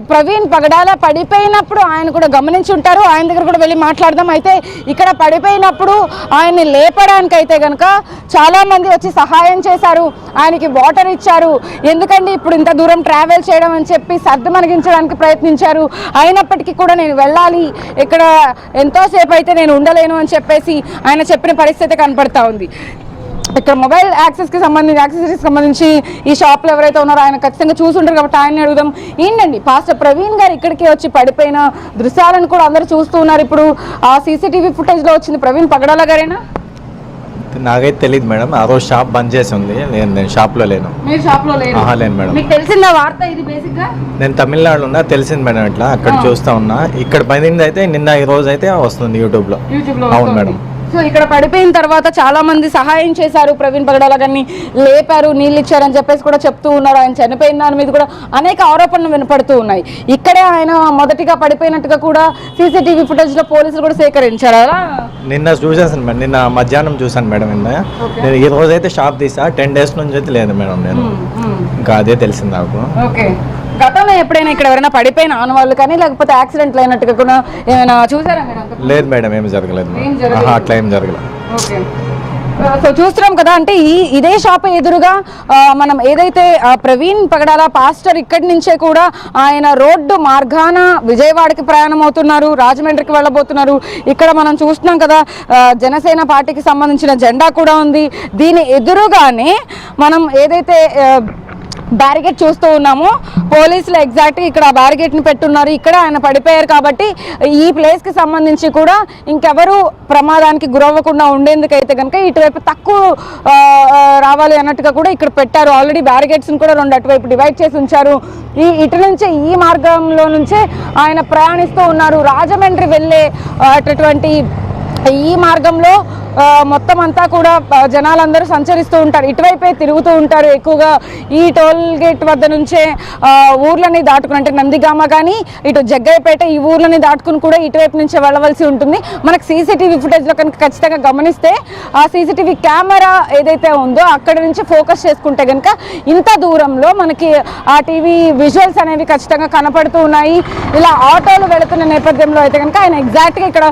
ప్రవీణ్ పగడాల పడిపోయినప్పుడు ఆయన కూడా గమనించి ఉంటారు. ఆయన దగ్గర కూడా వెళ్ళి మాట్లాడదాం. అయితే ఇక్కడ పడిపోయినప్పుడు ఆయన్ని లేపడానికి అయితే కనుక చాలామంది వచ్చి సహాయం చేశారు, ఆయనకి వాటర్ ఇచ్చారు. ఎందుకంటే ఇప్పుడు ఇంత దూరం ట్రావెల్ చేయడం అని చెప్పి సర్దు మణిగించడానికి ప్రయత్నించారు. అయినప్పటికీ కూడా నేను వెళ్ళాలి, ఇక్కడ ఎంతోసేపు అయితే నేను ఉండలేను అని చెప్పేసి ఆయన చెప్పిన పరిస్థితి కనపడతా ఉంది. ఇక్కడ మొబైల్ యాక్సెస్కి సంబంధించి యాక్సెసరీస్కి సంబంధించి ఈ షాప్లో ఎవరైతే ఉన్నారో ఆయన ఖచ్చితంగా చూసుంటారు కాబట్టి ఆయన్ని అడుగుదాం. ఏంటండి పాస్టర్ ప్రవీణ్ గారు ఇక్కడికి వచ్చి పడిపోయిన దృశ్యాలను కూడా అందరూ చూస్తూ ఉన్నారు. ఇప్పుడు ఆ సీసీటీవీ ఫుటేజ్లో వచ్చింది ప్రవీణ్ పగడాల గారేనా? నాకైతే తెలియదు మేడం. ఆ రోజు షాప్ బంద్ చేసి ఉంది. నేను షాప్లో లేను. మీరు షాప్లో లేను? లేను మేడం. మీకు తెలిసిందా వార్త ఇది? బేసిక్గా నేను తమిళనాడులో ఉన్నా, తెలిసింది మేడం. ఇట్లా అక్కడ చూస్తా ఉన్నా. ఇక్కడ పడింది అయితే నిన్న ఈ రోజు అయితే వస్తుంది యూట్యూబ్లో. అవును మేడం. సో ఇక్కడ పడిపోయిన తర్వాత చాలా మంది సహాయం చేశారు, ప్రవీణ్ పగడాల గారిని లేపారు, నీళ్ళు ఇచ్చారని చెప్పేసి కూడా చెప్తూ ఉన్నారు. ఆయన చనిపోయిన దాని మీద కూడా అనేక ఆరోపణలు వినపడుతూ ఉన్నాయి. ఇక్కడే ఆయన మొదటిగా పడిపోయినట్టుగా కూడా సీసీటీవీ ఫుటేజ్ లో పోలీసులు కూడా సేకరించారు. అలా నిన్న చూసేసాను మేడం. నిన్న మధ్యాహ్నం చూసాను మేడం. నేను ఈ రోజు అయితే షాప్ తీసా. 10 days నుంచి అయితే లేదు మేడం. నేను ఇంకా అదే తెలిసింది నాకు. ఓకే, గతంలో ఎప్పుడైనా ఇక్కడ ఎవరైనా పడిపోయిన ఆనవాళ్ళు కానీ లేకపోతే యాక్సిడెంట్లు అయినట్టుగా కూడా ఏమైనా చూసారా మీరు? లేదు మేడం, ఏమి జరగలేదు. అట్లా ఏం జరగలేదు. ఓకే, సో చూస్తున్నాం కదా. అంటే ఇదే షాప్ ఎదురుగా మనం ఏదైతే ప్రవీణ్ పగడాల పాస్టర్ ఇక్కడి నుంచే కూడా ఆయన రోడ్డు మార్గాన విజయవాడకి ప్రయాణం అవుతున్నారు, రాజమండ్రికి వెళ్ళబోతున్నారు. ఇక్కడ మనం చూస్తున్నాం కదా, జనసేన పార్టీకి సంబంధించిన జెండా కూడా ఉంది. దీని ఎదురుగానే మనం ఏదైతే బ్యారికేడ్ చూస్తూ ఉన్నాము, పోలీసులు ఎగ్జాక్ట్గా ఇక్కడ బ్యారికేడ్ని పెట్టున్నారు. ఇక్కడ ఆయన పడిపోయారు కాబట్టి ఈ ప్లేస్కి సంబంధించి కూడా ఇంకెవరు ప్రమాదానికి గురవ్వకుండా ఉండేందుకైతే కనుక ఇటువైపు తక్కువ రావాలి అన్నట్టుగా కూడా ఇక్కడ పెట్టారు. ఆల్రెడీ బ్యారికేడ్స్ని కూడా 2 అటువైపు డివైడ్ చేసి ఉంచారు. ఇటు నుంచే ఈ మార్గంలో నుంచే ఆయన ప్రయాణిస్తూ ఉన్నారు. రాజమండ్రి వెళ్ళే అటువంటి ఈ మార్గంలో మొత్తం అంతా కూడా జనాలందరూ సంచరిస్తూ ఉంటారు, ఇటువైపే తిరుగుతూ ఉంటారు ఎక్కువగా. ఈ టోల్ గేట్ వద్ద నుంచే ఊర్లని దాటుకుని, అంటే నందిగామ కానీ ఇటు జగ్గయ్యపేట ఈ ఊర్లని దాటుకుని కూడా ఇటువైపు నుంచే వెళ్ళవలసి ఉంటుంది. మనకు సీసీటీవీ ఫుటేజ్లో కనుక ఖచ్చితంగా గమనిస్తే ఆ సీసీటీవీ కెమెరా ఏదైతే ఉందో అక్కడ నుంచి ఫోకస్ చేసుకుంటే కనుక ఇంత దూరంలో మనకి ఆ టీవీ విజువల్స్ అనేవి ఖచ్చితంగా కనపడుతూ ఉన్నాయి. ఇలా ఆటోలు వెళుతున్న నేపథ్యంలో అయితే కనుక ఆయన ఎగ్జాక్ట్గా ఇక్కడ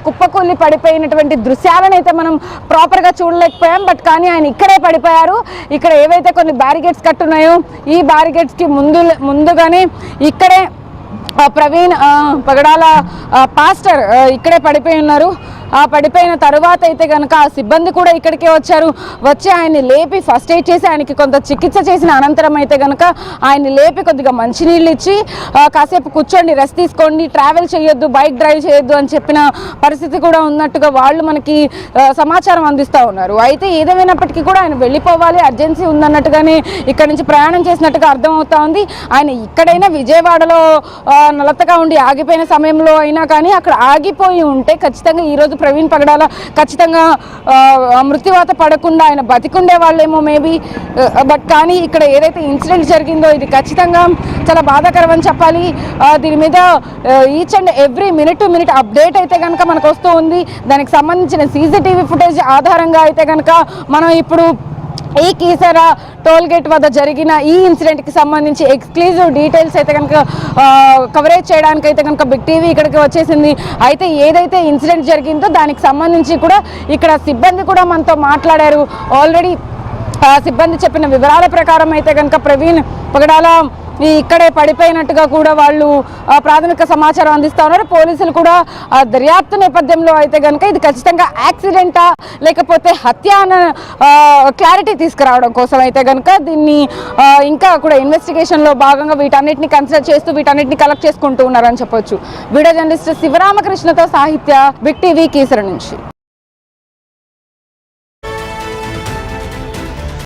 కుప్పకూలి పడిపోయినటువంటి దృశ్యాలను అయితే మనం ప్రాపర్గా చూడలేకపోయాం. బట్ కానీ ఆయన ఇక్కడే పడిపోయారు. ఇక్కడ ఏవైతే కొన్ని బ్యారికేడ్స్ కట్టున్నాయో ఈ బ్యారికేడ్స్కి ముందుగానే ఇక్కడే ప్రవీణ్ పగడాల పాస్టర్ ఇక్కడే పడిపోయి ఉన్నారు. ఆ పడిపోయిన తర్వాత అయితే కనుక ఆ సిబ్బంది కూడా ఇక్కడికే వచ్చారు. వచ్చి ఆయన్ని లేపి ఫస్ట్ ఎయిడ్ చేసి ఆయనకి కొంత చికిత్స చేసిన అనంతరం అయితే కనుక ఆయన్ని లేపి కొద్దిగా మంచినీళ్ళు ఇచ్చి కాసేపు కూర్చోండి, రెస్ట్ తీసుకోండి, ట్రావెల్ చేయొద్దు, బైక్ డ్రైవ్ చేయొద్దు అని చెప్పిన పరిస్థితి కూడా ఉన్నట్టుగా వాళ్ళు మనకి సమాచారం అందిస్తూ ఉన్నారు. అయితే ఏదేమైనప్పటికీ కూడా ఆయన వెళ్ళిపోవాలి, అర్జెన్సీ ఉందన్నట్టుగానే ఇక్కడ నుంచి ప్రయాణం చేసినట్టుగా అర్థమవుతా ఉంది. ఆయన ఇక్కడైనా విజయవాడలో నలతగా ఉండి ఆగిపోయిన సమయంలో అయినా కానీ అక్కడ ఆగిపోయి ఉంటే ఖచ్చితంగా ఈరోజు ప్రవీణ్ పగడాల ఖచ్చితంగా మృత్యువాత పడకుండా ఆయన బతికుండే వాళ్ళేమో మేబీ. బట్ కానీ ఇక్కడ ఏదైతే ఇన్సిడెంట్ జరిగిందో ఇది ఖచ్చితంగా చాలా బాధాకరం అని చెప్పాలి. దీని మీద each and every minute to minute update అయితే కనుక మనకు వస్తూ ఉంది. దానికి సంబంధించిన సీసీటీవీ ఫుటేజ్ ఆధారంగా అయితే కనుక మనం ఇప్పుడు ఈ కీసర టోల్ గేట్ వద్ద జరిగిన ఈ ఇన్సిడెంట్కి సంబంధించి ఎక్స్క్లూజివ్ డీటెయిల్స్ అయితే కనుక కవరేజ్ చేయడానికి అయితే కనుక బిగ్ టీవీ ఇక్కడికి వచ్చేసింది. అయితే ఏదైతే ఇన్సిడెంట్ జరిగిందో దానికి సంబంధించి కూడా ఇక్కడ సిబ్బంది కూడా మనతో మాట్లాడారు. ఆల్రెడీ సిబ్బంది చెప్పిన వివరాల ప్రకారం అయితే కనుక ప్రవీణ్ పగడాల ఇక్కడే పడిపోయినట్టుగా కూడా వాళ్ళు ప్రాథమిక సమాచారం అందిస్తూ ఉన్నారు. పోలీసులు కూడా దర్యాప్తు నేపథ్యంలో అయితే కనుక ఇది ఖచ్చితంగా యాక్సిడెంటా లేకపోతే హత్య అన్న క్లారిటీ తీసుకురావడం కోసం అయితే కనుక దీన్ని ఇంకా కూడా ఇన్వెస్టిగేషన్లో భాగంగా వీటన్నిటిని కన్సిడర్ చేస్తూ వీటన్నిటిని కలెక్ట్ చేసుకుంటూ ఉన్నారని చెప్పొచ్చు. వీడియో జర్నలిస్ట్ శివరామకృష్ణతో సాహిత్య, బిగ్ టీవీ, కీసర నుంచి.